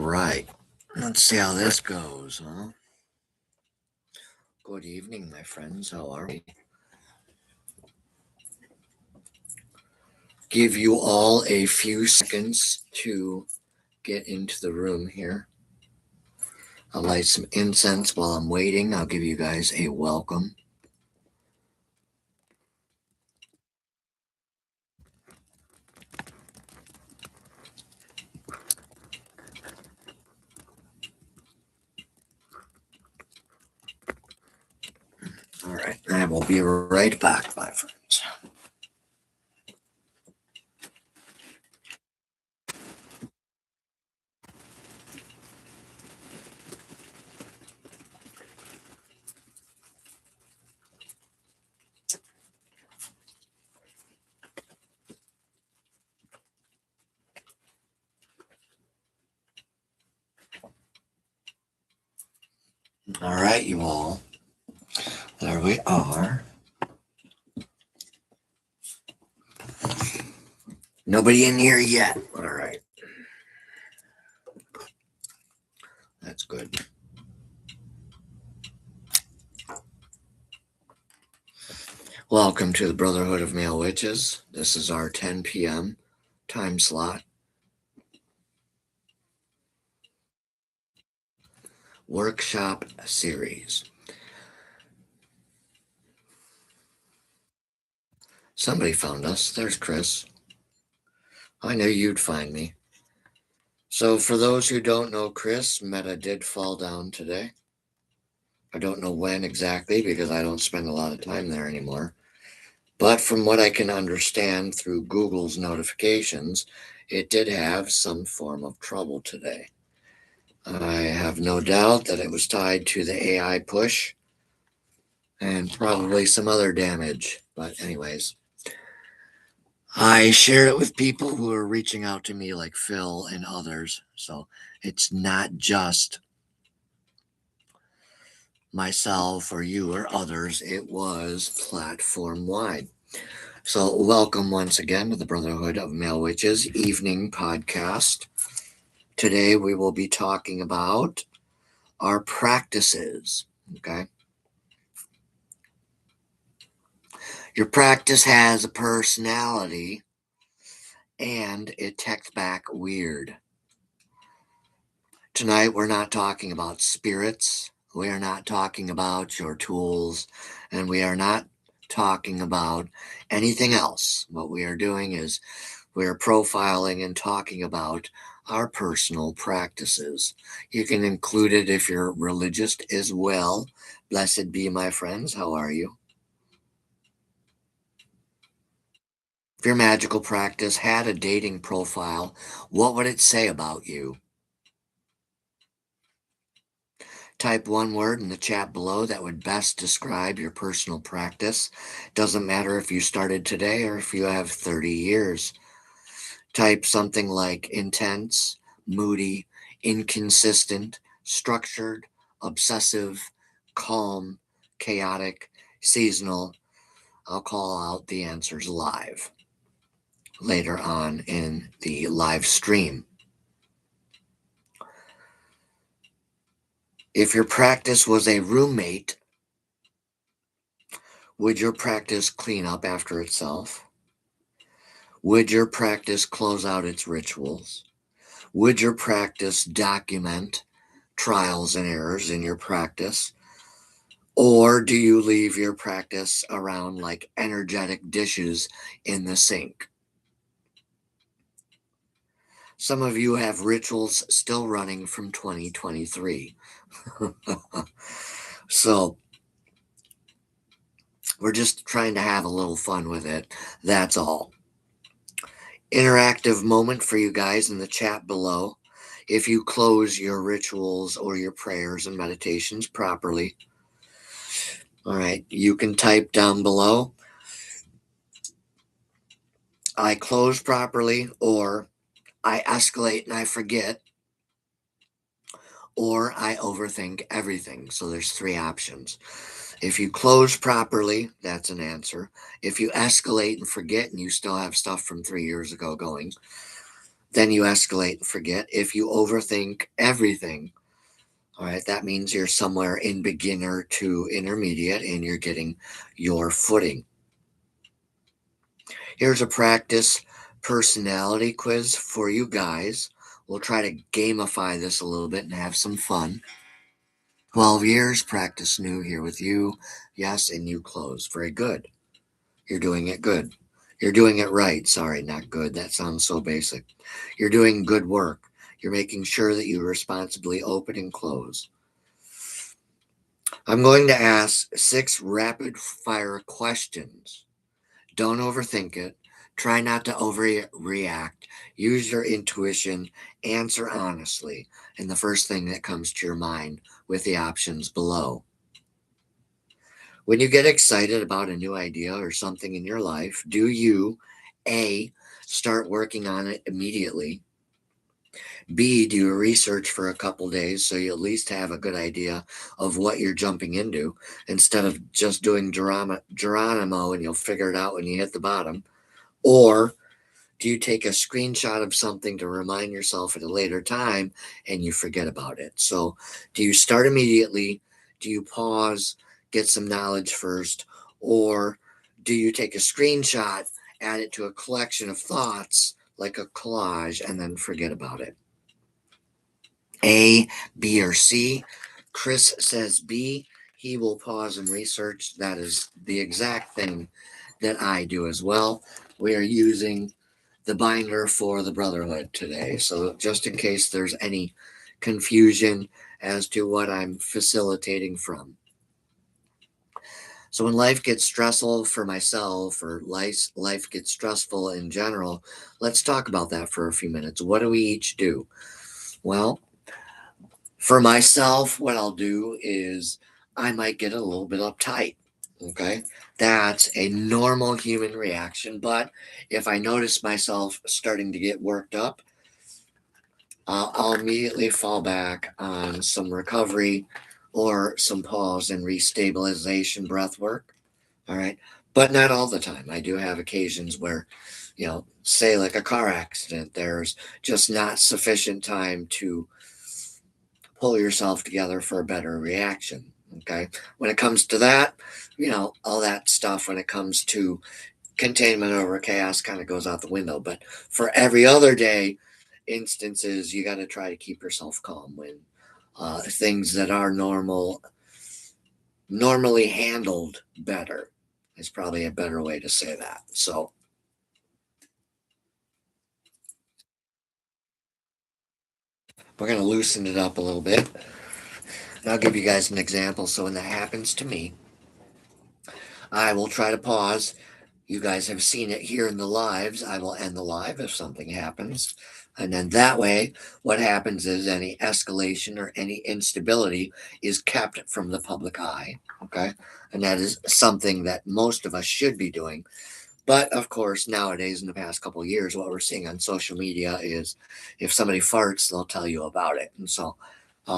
right. Let's see how this goes, huh? Good evening, my friends. How are we? Give you all a few seconds to get into the room here. I'll light some incense while I'm waiting. I'll give you guys a welcome. All right, I will be right back, my friends. All right, you all. There we are. Nobody in here yet. All right. That's good. Welcome to the Brotherhood of Male Witches. This is our 10 p.m. time slot. Workshop series. Somebody found us. There's Chris. I knew you'd find me. So, for those who don't know Chris, Meta did fall down today. I don't know when exactly because I don't spend a lot of time there anymore. But from what I can understand through Google's notifications, it did have some form of trouble today. I have no doubt that it was tied to the AI push and probably some other damage. But, anyways, I shared it with people who are reaching out to me, like Phil and others. So it's not just myself or you or others, it was platform wide. So, welcome once again to the Brotherhood of Male Witches evening podcast. Today we will be talking about our practices. Okay. Your practice has a personality and it texts back weird. Tonight, we're not talking about spirits. We are not talking about your tools. And we are not talking about anything else. What we are doing is we're profiling and talking about our personal practices. You can include it if you're religious as well. Blessed be my friends. How are you? If your magical practice had a dating profile, what would it say about you? Type one word in the chat below that would best describe your personal practice. Doesn't matter if you started today or if you have 30 years. Type something like intense, moody, inconsistent, structured, obsessive, calm, chaotic, seasonal. I'll call out the answers live later on in the live stream. If your practice was a roommate, would your practice clean up after itself? Would your practice close out its rituals? Would your practice document trials and errors in your practice? Or do you leave your practice around like energetic dishes in the sink? Some of you have rituals still running from 2023. So we're just trying to have a little fun with it. That's all. Interactive moment for you guys in the chat below. If you close your rituals or your prayers and meditations properly, all right, you can type down below, I close properly, or I escalate and I forget, or I overthink everything. So there's three options. If you close properly, that's an answer. If you escalate and forget and you still have stuff from 3 years ago going, then you escalate and forget. If you overthink everything, all right, that means you're somewhere in beginner to intermediate and you're getting your footing. Here's a practice personality quiz for you guys. We'll try to gamify this a little bit and have some fun. 12 years, practice new here with you. Yes, and you close. Very good. You're doing it good. You're doing it right. Sorry, not good. That sounds so basic. You're doing good work. You're making sure that you responsibly open and close. I'm going to ask 6 rapid fire questions. Don't overthink it. Try not to overreact. Use your intuition. Answer honestly. And the first thing that comes to your mind with the options below. When you get excited about a new idea or something in your life, do you A, start working on it immediately? B, do your research for a couple days so you at least have a good idea of what you're jumping into instead of just doing Geronimo and you'll figure it out when you hit the bottom? Or do you take a screenshot of something to remind yourself at a later time and you forget about it? So, do you start immediately? Do you pause, get some knowledge first? Or do you take a screenshot, add it to a collection of thoughts like a collage, and then forget about it? A, B, or C? Chris says B. He will pause and research. That is the exact thing that I do as well. We are using the binder for the Brotherhood today. So, just in case there's any confusion as to what I'm facilitating from. So, when life gets stressful for myself or life gets stressful in general, let's talk about that for a few minutes. What do we each do? Well, for myself, what I'll do is I might get a little bit uptight. Okay. That's a normal human reaction. But if I notice myself starting to get worked up, I'll immediately fall back on some recovery or some pause and restabilization breath work. All right. But not all the time. I do have occasions where, say like a car accident, there's just not sufficient time to pull yourself together for a better reaction. Okay. When it comes to that, all that stuff, when it comes to containment over chaos, kind of goes out the window. But for every other day instances, you got to try to keep yourself calm when things that are normally handled better is probably a better way to say that. So, we're going to loosen it up a little bit. And I'll give you guys an example. So, when that happens to me, I will try to pause. You guys have seen it here in the lives. I will end the live if something happens. And then that way, what happens is any escalation or any instability is kept from the public eye. Okay. And that is something that most of us should be doing. But of course, nowadays, in the past couple of years, what we're seeing on social media is if somebody farts, they'll tell you about it. And so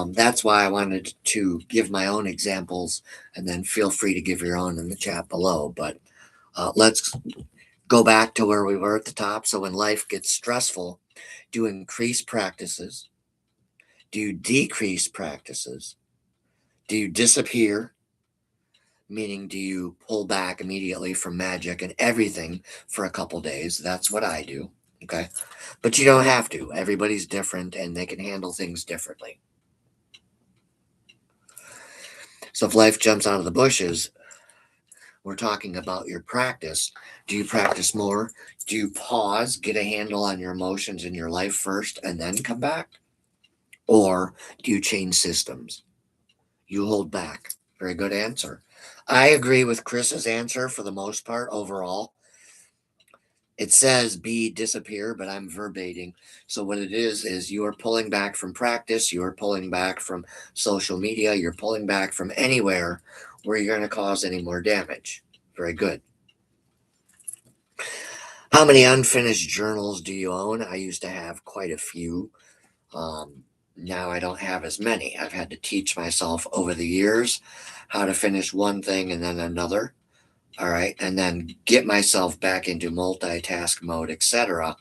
that's why I wanted to give my own examples and then feel free to give your own in the chat below. But let's go back to where we were at the top. So when life gets stressful, do you increase practices? Do you decrease practices? Do you disappear? Meaning, do you pull back immediately from magic and everything for a couple days? That's what I do. Okay. But you don't have to. Everybody's different and they can handle things differently. So if life jumps out of the bushes, we're talking about your practice. Do you practice more? Do you pause, get a handle on your emotions in your life first, and then come back? Or do you change systems? You hold back. Very good answer. I agree with Chris's answer for the most part overall. It says B, disappear, but I'm verbating. So what it is you are pulling back from practice, you are pulling back from social media, you're pulling back from anywhere where you're going to cause any more damage. Very good. How many unfinished journals do you own? I used to have quite a few. Now I don't have as many. I've had to teach myself over the years how to finish one thing and then another. All right. And then get myself back into multitask mode, etc.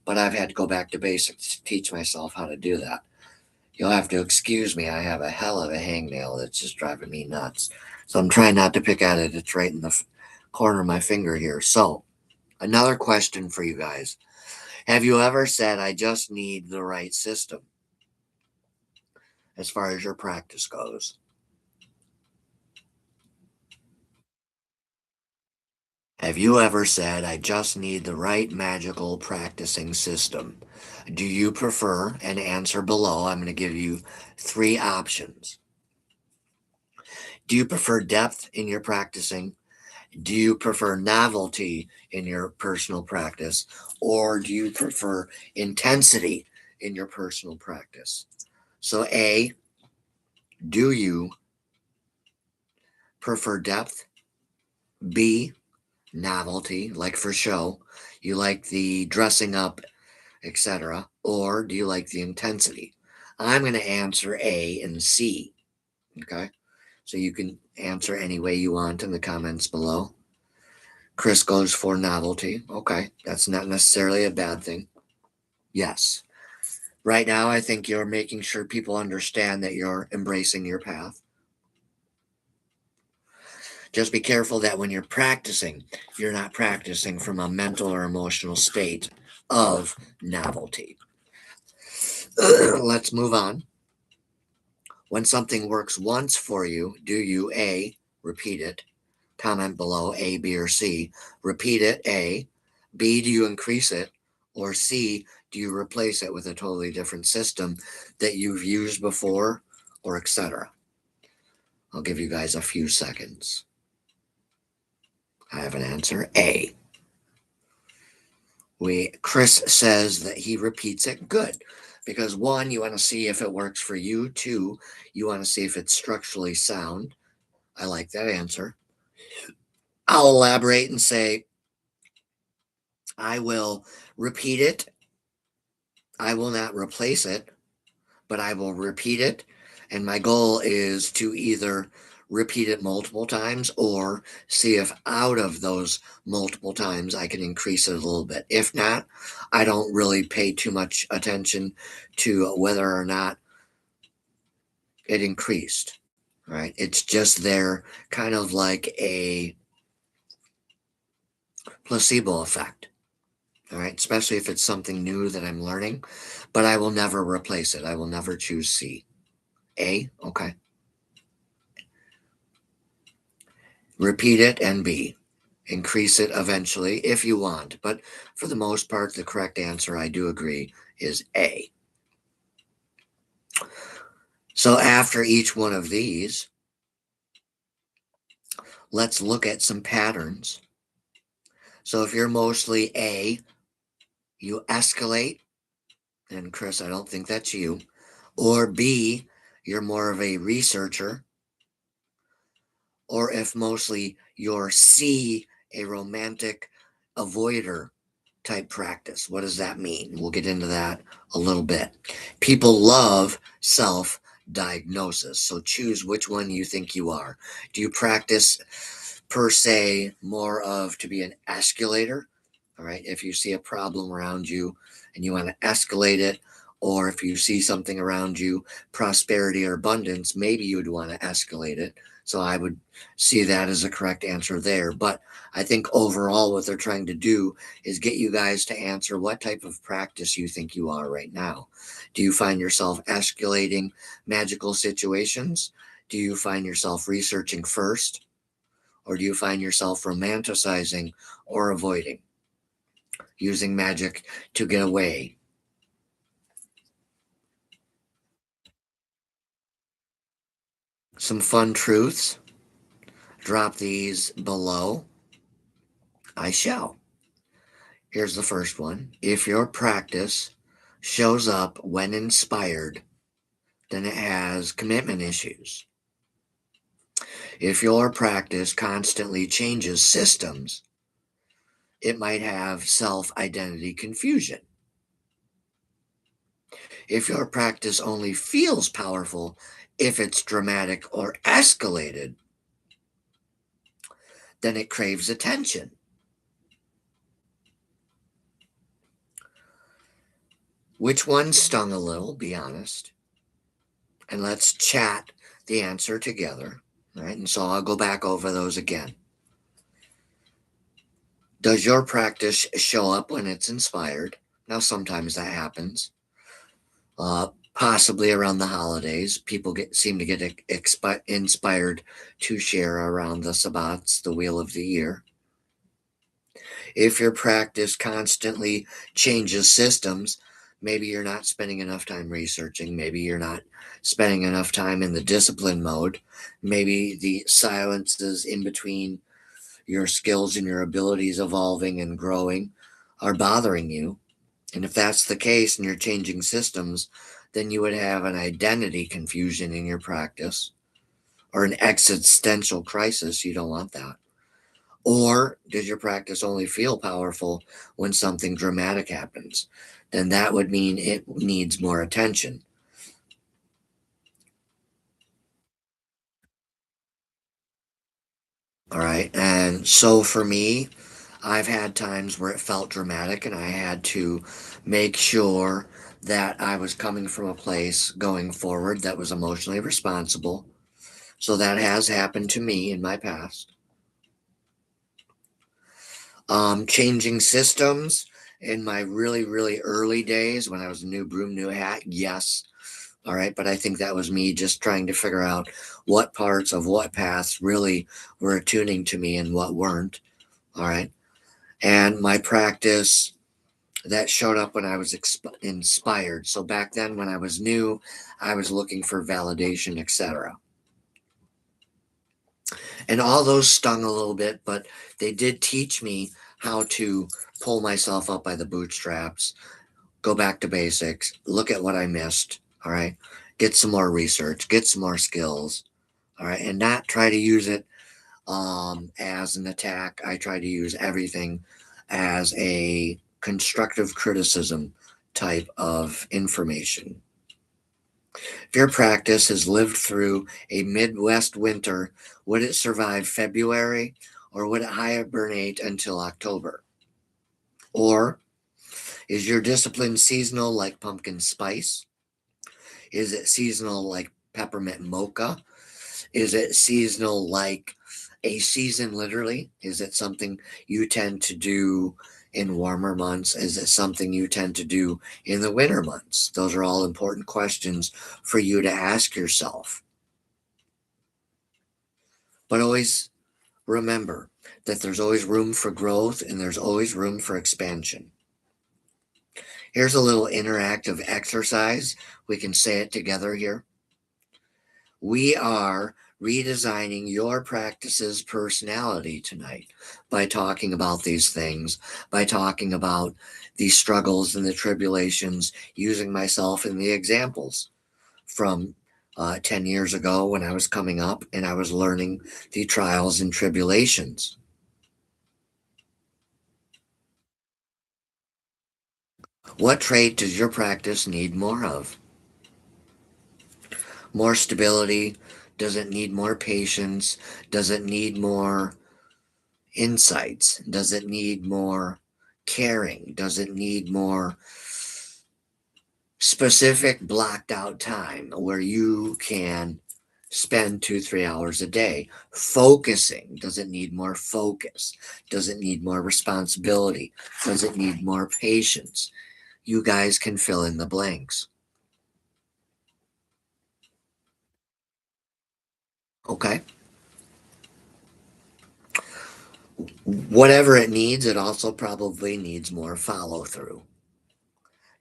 but I've had to go back to basics to teach myself how to do that. You'll have to excuse me. I have a hell of a hangnail that's just driving me nuts. So I'm trying not to pick at it. It's right in the corner of my finger here. So, another question for you guys. Have you ever said, I just need the right system as far as your practice goes? Have you ever said, I just need the right magical practicing system? Do you prefer, and answer below, I'm going to give you three options. Do you prefer depth in your practicing? Do you prefer novelty in your personal practice? Or do you prefer intensity in your personal practice? So, A, do you prefer depth? B, novelty, like for show. You like the dressing up, etc. Or do you like the intensity? I'm going to answer A and C. Okay. So you can answer any way you want in the comments below. Chris goes for novelty. Okay. That's not necessarily a bad thing. Yes. Right now, I think you're making sure people understand that you're embracing your path. Just be careful that when you're practicing, you're not practicing from a mental or emotional state of novelty. Let's move on. When something works once for you, do you A, repeat it? Comment below A, B, or C. Repeat it, A. B, do you increase it? Or C, do you replace it with a totally different system that you've used before, or etc.? I'll give you guys a few seconds. I have an answer. A. Chris says that he repeats it. Good. Because one, you want to see if it works for you. Two, you want to see if it's structurally sound. I like that answer. I'll elaborate and say, I will repeat it. I will not replace it, but I will repeat it. And my goal is to either repeat it multiple times or see if out of those multiple times I can increase it a little bit. If not, I don't really pay too much attention to whether or not it increased. Right? It's just there, kind of like a placebo effect. All right, especially if it's something new that I'm learning, but I will never replace it. I will never choose C. A, okay. Repeat it, and B. Increase it eventually if you want, but for the most part, the correct answer, I do agree, is A. So after each one of these, let's look at some patterns. So if you're mostly A, you escalate, and Chris, I don't think that's you. Or B, you're more of a researcher. Or if mostly you're C, a romantic avoider type practice. What does that mean? We'll get into that a little bit. People love self diagnosis. So choose which one you think you are. Do you practice per se more of to be an escalator? All right. If you see a problem around you and you want to escalate it, or if you see something around you, prosperity or abundance, maybe you would want to escalate it. So I would see that as a correct answer there. But I think overall, what they're trying to do is get you guys to answer what type of practice you think you are right now. Do you find yourself escalating magical situations? Do you find yourself researching first? Or do you find yourself romanticizing or avoiding? Using magic to get away? Some fun truths. Drop these below. I shall. Here's the first one. If your practice shows up when inspired, then it has commitment issues. If your practice constantly changes systems, it might have self-identity confusion. If your practice only feels powerful if it's dramatic or escalated, then it craves attention. Which one stung a little? Be honest. And let's chat the answer together. Right. And so I'll go back over those again. Does your practice show up when it's inspired? Now, sometimes that happens. Possibly around the holidays, people seem to get inspired to share around the sabbats, the wheel of the year. If your practice constantly changes systems, maybe you're not spending enough time researching, maybe you're not spending enough time in the discipline mode, maybe the silences in between your skills and your abilities evolving and growing are bothering you. And if that's the case and you're changing systems, then you would have an identity confusion in your practice or an existential crisis. You don't want that. Or does your practice only feel powerful when something dramatic happens? Then that would mean it needs more attention. All right. And so for me, I've had times where it felt dramatic and I had to make sure that I was coming from a place going forward that was emotionally responsible. So that has happened to me in my past. Changing systems in my really, really early days when I was a new broom, new hat, yes. All right. But I think that was me just trying to figure out what parts of what paths really were attuning to me and what weren't. All right. And my practice that showed up when I was inspired. So back then, when I was new, I was looking for validation, etc. And all those stung a little bit, but they did teach me how to pull myself up by the bootstraps, go back to basics, look at what I missed. All right. Get some more research, get some more skills. All right. And not try to use it as an attack. I try to use everything as a constructive criticism type of information. If your practice has lived through a Midwest winter, would it survive February or would it hibernate until October? Or is your discipline seasonal like pumpkin spice? Is it seasonal like peppermint mocha? Is it seasonal like a season literally? Is it something you tend to do in warmer months? Is it something you tend to do in the winter months? Those are all important questions for you to ask yourself. But always remember that there's always room for growth and there's always room for expansion. Here's a little interactive exercise. We can say it together here. We are redesigning your practice's personality tonight by talking about these things, by talking about the struggles and the tribulations, using myself in the examples from 10 years ago when I was coming up and I was learning the trials and tribulations. What trait does your practice need more of? More stability? Does it need more patience? Does it need more insights? Does it need more caring? Does it need more specific blocked out time where you can spend 2, 3 hours a day focusing? Does it need more focus? Does it need more responsibility? Does it need more patience? You guys can fill in the blanks. Okay. Whatever it needs, it also probably needs more follow through,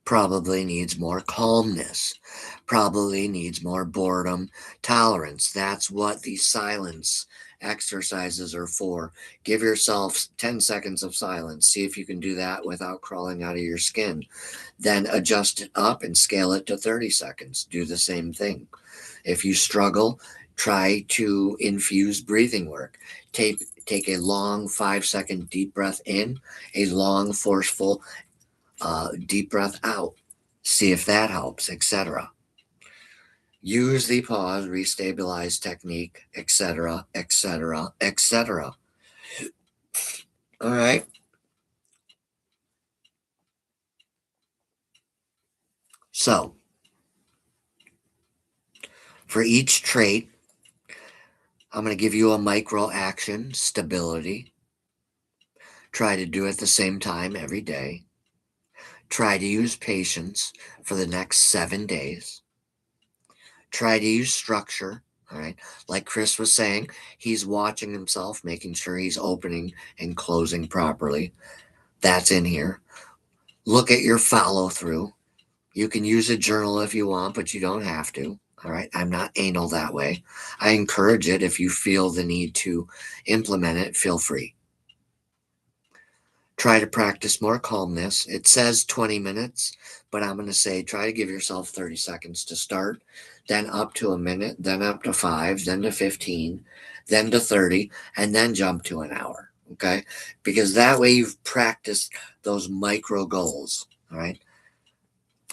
probably needs more calmness, probably needs more boredom tolerance. That's what these silence exercises are for. Give yourself 10 seconds of silence. See if you can do that without crawling out of your skin. Then adjust it up and scale it to 30 seconds. Do the same thing. If you struggle, try to infuse breathing work. Take a long 5 second deep breath in, a long, forceful deep breath out. See if that helps, etc. Use the pause, restabilize technique, etc., etc., etc. All right. So, for each trait, I'm going to give you a micro action: stability. Try to do it at the same time every day. Try to use patience for the next 7 days. Try to use structure. All right. Like Chris was saying, he's watching himself, making sure he's opening and closing properly. That's in here. Look at your follow through. You can use a journal if you want, but you don't have to. All right. I'm not anal that way. I encourage it. If you feel the need to implement it, feel free. Try to practice more calmness. It says 20 minutes, but I'm going to say try to give yourself 30 seconds to start, then up to a minute, then up to 5, then to 15, then to 30, and then jump to an hour. Okay. Because that way you've practiced those micro goals. All right.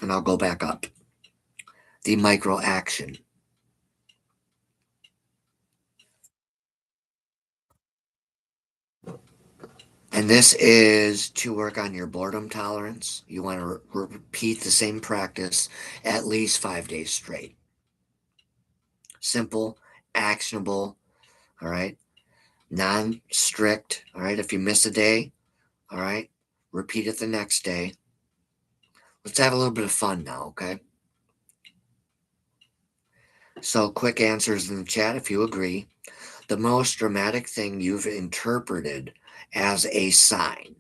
And I'll go back up. The micro action. And this is to work on your boredom tolerance. You want to repeat the same practice at least 5 days straight. Simple, actionable, all right? Non strict, all right? If you miss a day, all right? Repeat it the next day. Let's have a little bit of fun now, okay? So, quick answers in the chat if you agree. The most dramatic thing you've interpreted as a sign.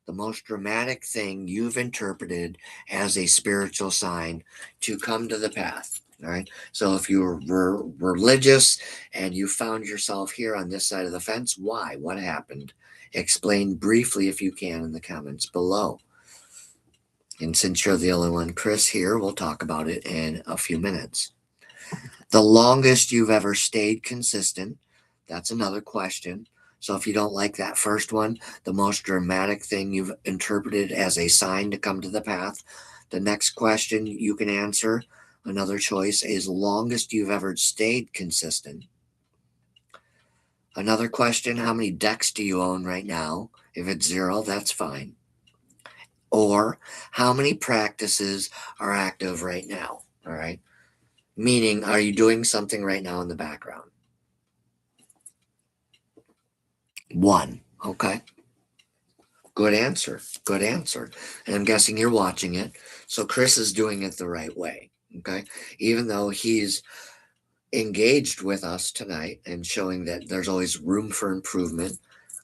The most dramatic thing you've interpreted as a spiritual sign to come to the path. All right. So if you were religious and you found yourself here on this side of the fence, why? What happened? Explain briefly, if you can, in the comments below. And since you're the only one, Chris, here, we'll talk about it in a few minutes. The longest you've ever stayed consistent. That's another question. So if you don't like that first one, the most dramatic thing you've interpreted as a sign to come to the path, the next question you can answer, another choice, is longest you've ever stayed consistent. Another question, how many decks do you own right now? If it's 0, that's fine. Or how many practices are active right now? All right. Meaning, are you doing something right now in the background? 1. Okay. Good answer. Good answer. And I'm guessing you're watching it. So Chris is doing it the right way. Okay. Even though he's engaged with us tonight and showing that there's always room for improvement.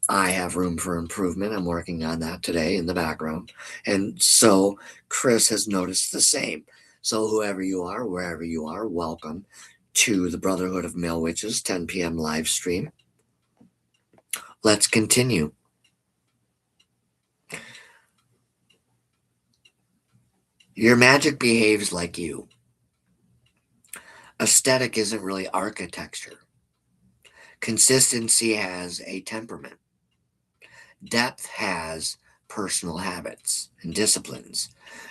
I have room for improvement. I'm working on that today in the background. And so Chris has noticed the same. So whoever you are, wherever you are, welcome to the Brotherhood of Male Witches 10 p.m. live stream. Let's continue. Your magic behaves like you. Aesthetic isn't really architecture. Consistency has a temperament. Depth has personal habits and disciplines.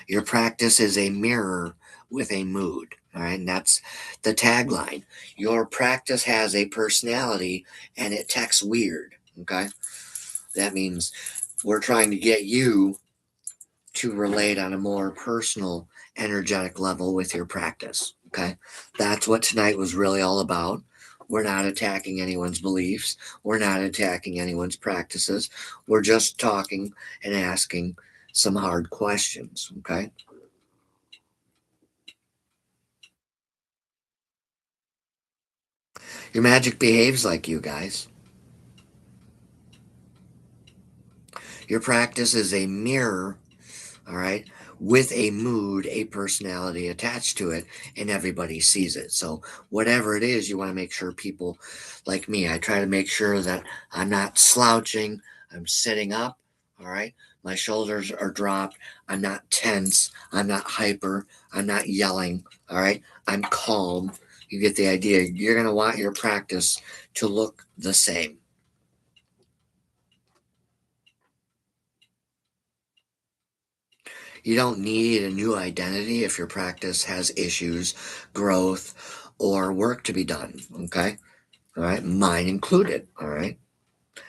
Your practice is a mirror with a mood. All right. And that's the tagline. Your practice has a personality and it texts weird. Okay. That means we're trying to get you to relate on a more personal, energetic level with your practice. Okay. That's what tonight was really all about. We're not attacking anyone's beliefs. We're not attacking anyone's practices. We're just talking and asking some hard questions. Okay. Your magic behaves like you guys. Your practice is a mirror, all right, with a mood, a personality attached to it, and everybody sees it. So, whatever it is, you want to make sure people like me, I try to make sure that I'm not slouching, I'm sitting up, all right, my shoulders are dropped, I'm not tense, I'm not hyper, I'm not yelling, all right, I'm calm. You get the idea. You're going to want your practice to look the same. You don't need a new identity if your practice has issues, growth, or work to be done. Okay. All right. Mine included. All right.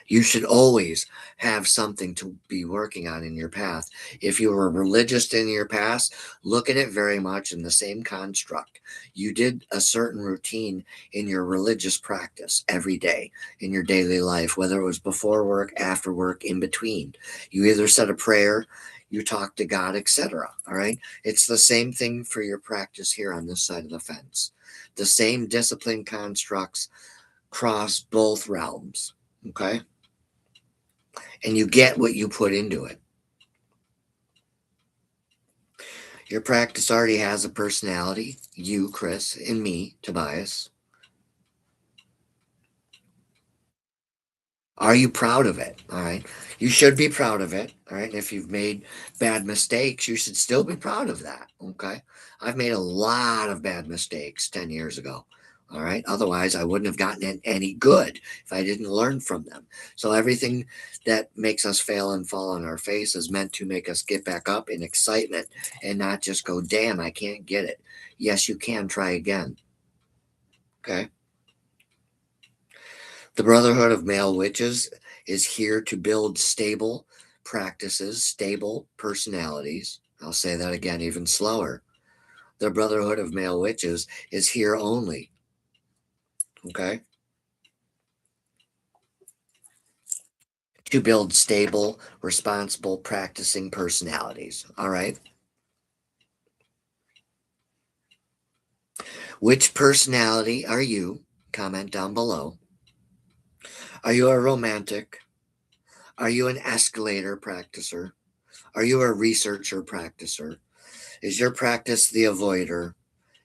You should always have something to be working on in your path. If you were religious in your past, look at it very much in the same construct. You did a certain routine in your religious practice every day in your daily life, whether it was before work, after work, in between. You either said a prayer, you talked to God, etc. All right. It's the same thing for your practice here on this side of the fence. The same discipline constructs cross both realms. Okay. And you get what you put into it. Your practice already has a personality, you, Chris, and me, Tobias. Are you proud of it? All right. You should be proud of it. All right. And if you've made bad mistakes, you should still be proud of that. Okay. I've made a lot of bad mistakes 10 years ago. All right. Otherwise, I wouldn't have gotten any good if I didn't learn from them. So everything that makes us fail and fall on our face is meant to make us get back up in excitement and not just go, damn, I can't get it. Yes, you can try again. Okay. The Brotherhood of Male Witches is here to build stable practices, stable personalities. I'll say that again, even slower. The Brotherhood of Male Witches is here only, okay, to build stable, responsible, practicing personalities. All right. Which personality are you? Comment down below. Are you a romantic? Are you an escalator practicer? Are you a researcher practicer? Is your practice the avoider?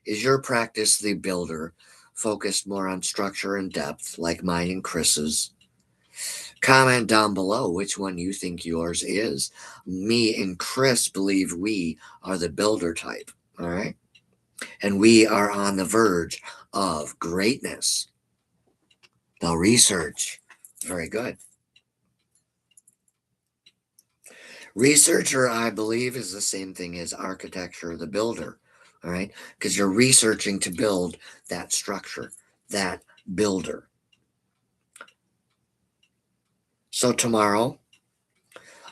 Is your practice the builder, focused more on structure and depth, like mine and Chris's? Comment down below which one you think yours is. Me and Chris believe we are the builder type, all right? And we are on the verge of greatness. The research, very good. Researcher, I believe, is the same thing as architecture, the builder, all right? Because you're researching to build that structure, that builder. So tomorrow,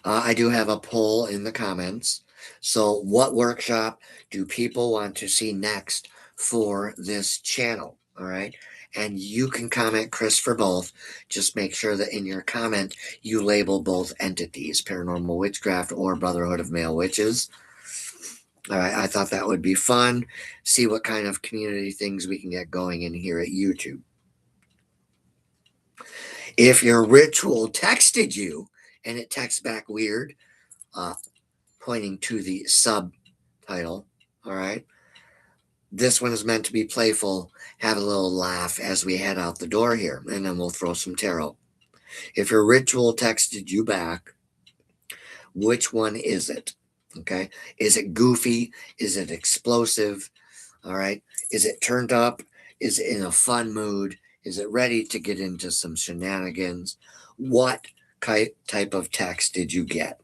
I do have a poll in the comments. So, what workshop do people want to see next for this channel? All right. And you can comment, Chris, for both. Just make sure that in your comment you label both entities, Paranormal Witchcraft or Brotherhood of Male Witches. All right. I thought that would be fun. See what kind of community things we can get going in here at YouTube. If your ritual texted you and it texts back weird, pointing to the subtitle, all right, this one is meant to be playful, have a little laugh as we head out the door here, and then we'll throw some tarot. If your ritual texted you back, which one is it? Okay. Is it goofy? Is it explosive? All right. Is it turned up? Is it in a fun mood? Is it ready to get into some shenanigans? What type of text did you get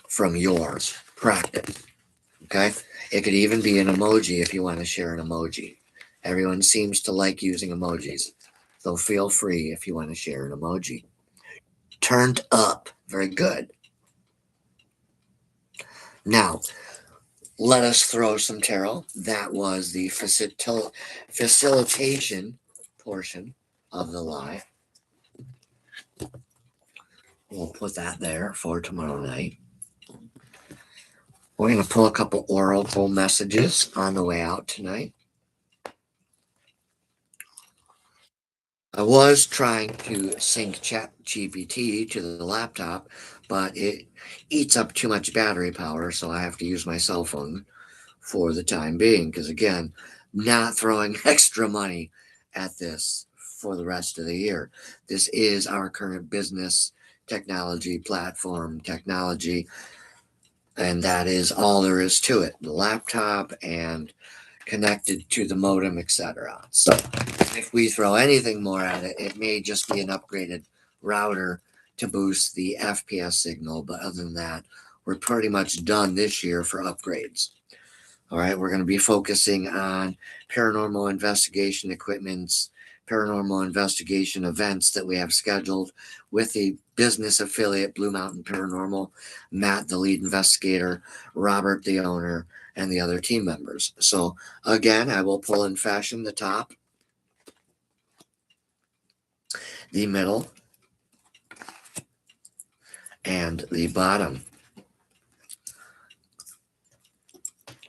from yours? Practice. Okay. It could even be an emoji if you want to share an emoji. Everyone seems to like using emojis. So feel free if you want to share an emoji. Turned up. Very good. Now, let us throw some tarot. That was the facilitation portion of the live. We'll put that there for tomorrow night. We're going to pull a couple oracle messages on the way out tonight. I was trying to sync ChatGPT to the laptop, but it eats up too much battery power, so I have to use my cell phone for the time being. Because again, not throwing extra money at this for the rest of the year. This is our current business technology platform technology, and that is all there is to it. The laptop and connected to the modem, etc. So if we throw anything more at it, it may just be an upgraded router to boost the FPS signal. But other than that, we're pretty much done this year for upgrades. All right, we're going to be focusing on paranormal investigation equipments, paranormal investigation events that we have scheduled with the business affiliate Blue Mountain Paranormal, Matt, the lead investigator, Robert, the owner, and the other team members. So, again, I will pull in fashion the top, the middle, and the bottom.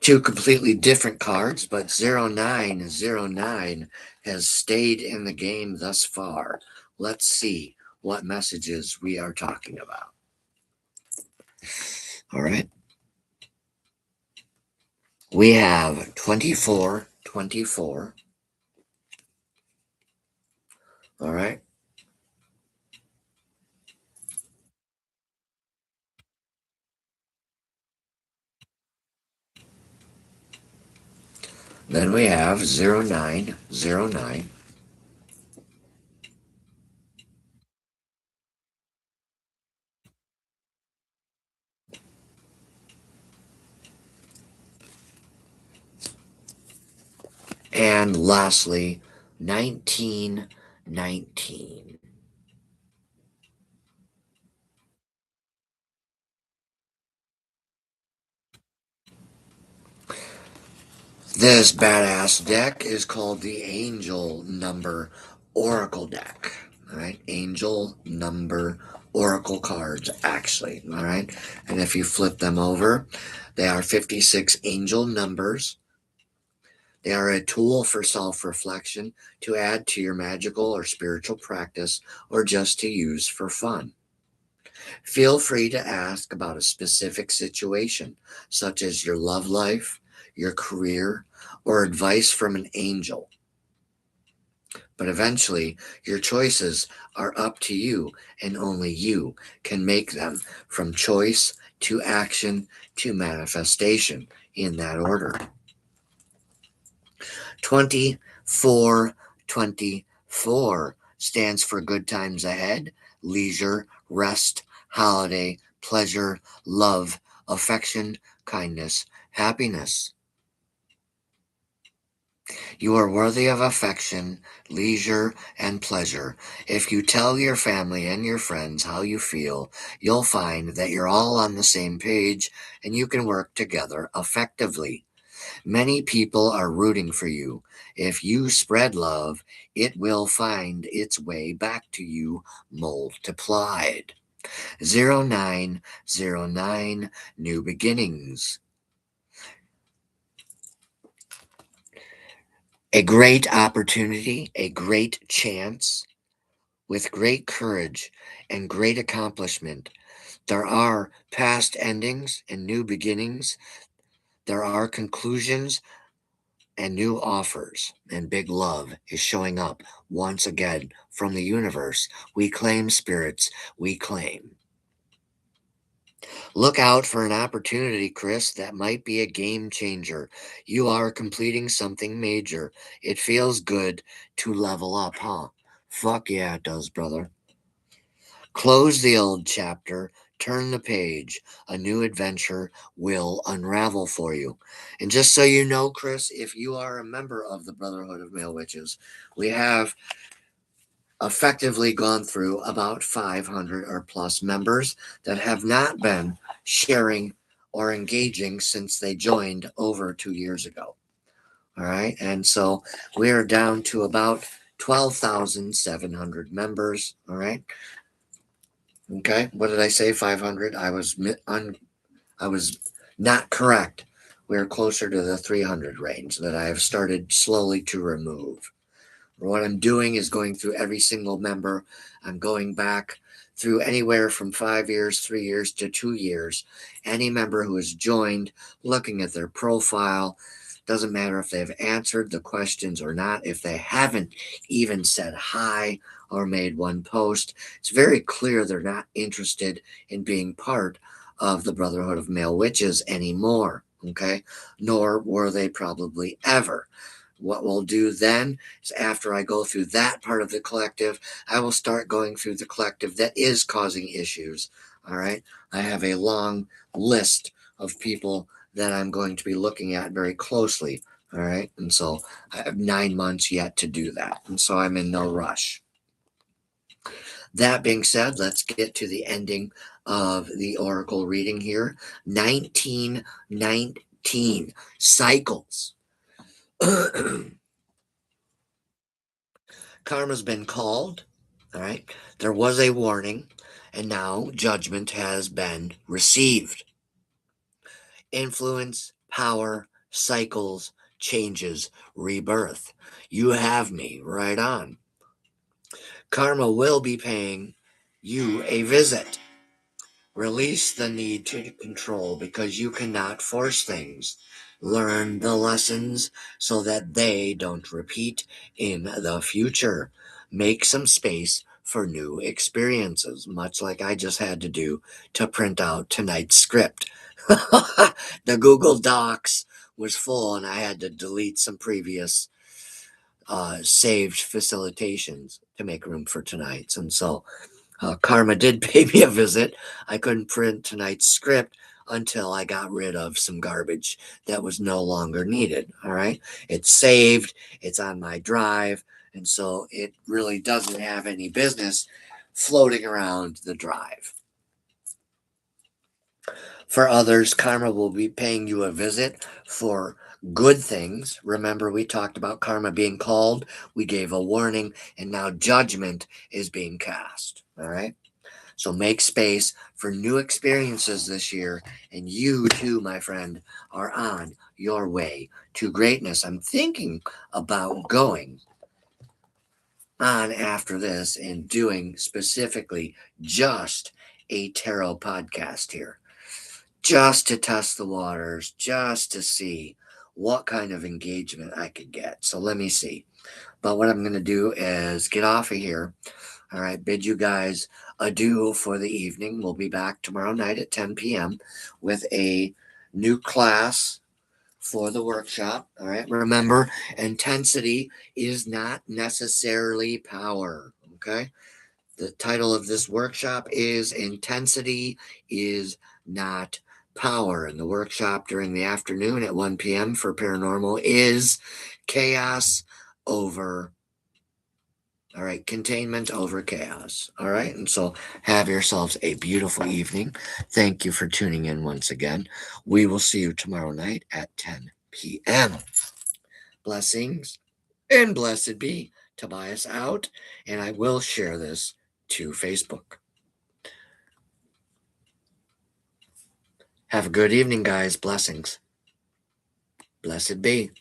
Two completely different cards, but 0909 has stayed in the game thus far. Let's see what messages we are talking about. All right. We have 2424. All right. Then we have 0909. And lastly, 1919. This badass deck is called the Angel Number Oracle deck. All right, Angel Number Oracle cards, actually. All right, and if you flip them over, they are 56 angel numbers. They are a tool for self reflection to add to your magical or spiritual practice or just to use for fun. Feel free to ask about a specific situation, such as your love life, your career, or advice from an angel. But eventually, your choices are up to you, and only you can make them from choice to action to manifestation in that order. 2424 stands for good times ahead, leisure, rest, holiday, pleasure, love, affection, kindness, happiness. You are worthy of affection, leisure, and pleasure. If you tell your family and your friends how you feel, you'll find that you're all on the same page and you can work together effectively. Many people are rooting for you. If you spread love, it will find its way back to you multiplied. 0909 New Beginnings. A great opportunity, a great chance, with great courage and great accomplishment. There are past endings and new beginnings. There are conclusions and new offers, and big love is showing up once again from the universe. We claim, spirits, we claim. Look out for an opportunity, Chris, that might be a game changer. You are completing something major. It feels good to level up, huh? Fuck yeah, it does, brother. Close the old chapter, turn the page. A new adventure will unravel for you. And just so you know, Chris, if you are a member of the Brotherhood of Male Witches, we have effectively gone through about 500 or plus members that have not been sharing or engaging since they joined over 2 years ago. All right. And so we are down to about 12,700 members. All right. Okay, what did I say? 500. I was not correct. We're closer to the 300 range that I have started slowly to remove. What I'm doing is going through every single member. I'm going back through anywhere from 5 years, 3 years to 2 years. Any member who has joined, looking at their profile, doesn't matter if they've answered the questions or not, if they haven't even said hi or made one post, it's very clear they're not interested in being part of the Brotherhood of Male Witches anymore. Okay, nor were they probably ever. What we'll do then is, after I go through that part of the collective, I will start going through the collective that is causing issues. All right. I have a long list of people that I'm going to be looking at very closely. All right. And so I have 9 months yet to do that. And so I'm in no rush. That being said, let's get to the ending of the oracle reading here. 1919 cycles. Karma's been called. All right. There was a warning, and now judgment has been received. Influence, power, cycles, changes, rebirth. You have me right on. Karma will be paying you a visit. Release the need to control because you cannot force things. Learn the lessons so that they don't repeat in the future. Make some space for new experiences, much like I just had to do to print out tonight's script. The Google Docs was full and I had to delete some previous saved facilitations to make room for tonight's. And so Karma did pay me a visit. I couldn't print tonight's script until I got rid of some garbage that was no longer needed. All right. It's saved, it's on my drive. And so it really doesn't have any business floating around the drive. For others, karma will be paying you a visit for good things. Remember, we talked about karma being called, we gave a warning, and now judgment is being cast. All right. So make space for new experiences this year. And you too, my friend, are on your way to greatness. I'm thinking about going on after this and doing specifically just a tarot podcast here, just to test the waters, just to see what kind of engagement I could get. So let me see. But what I'm going to do is get off of here. All right, bid you guys adieu for the evening. We'll be back tomorrow night at 10 p.m. with a new class for the workshop. All right, remember, intensity is not necessarily power. Okay, the title of this workshop is Intensity is Not Power. And the workshop during the afternoon at 1 p.m. for paranormal is Chaos Over. All right, containment over chaos. All right, and so have yourselves a beautiful evening. Thank you for tuning in once again. We will see you tomorrow night at 10 p.m. Blessings and blessed be. Tobias out, and I will share this to Facebook. Have a good evening, guys. Blessings. Blessed be.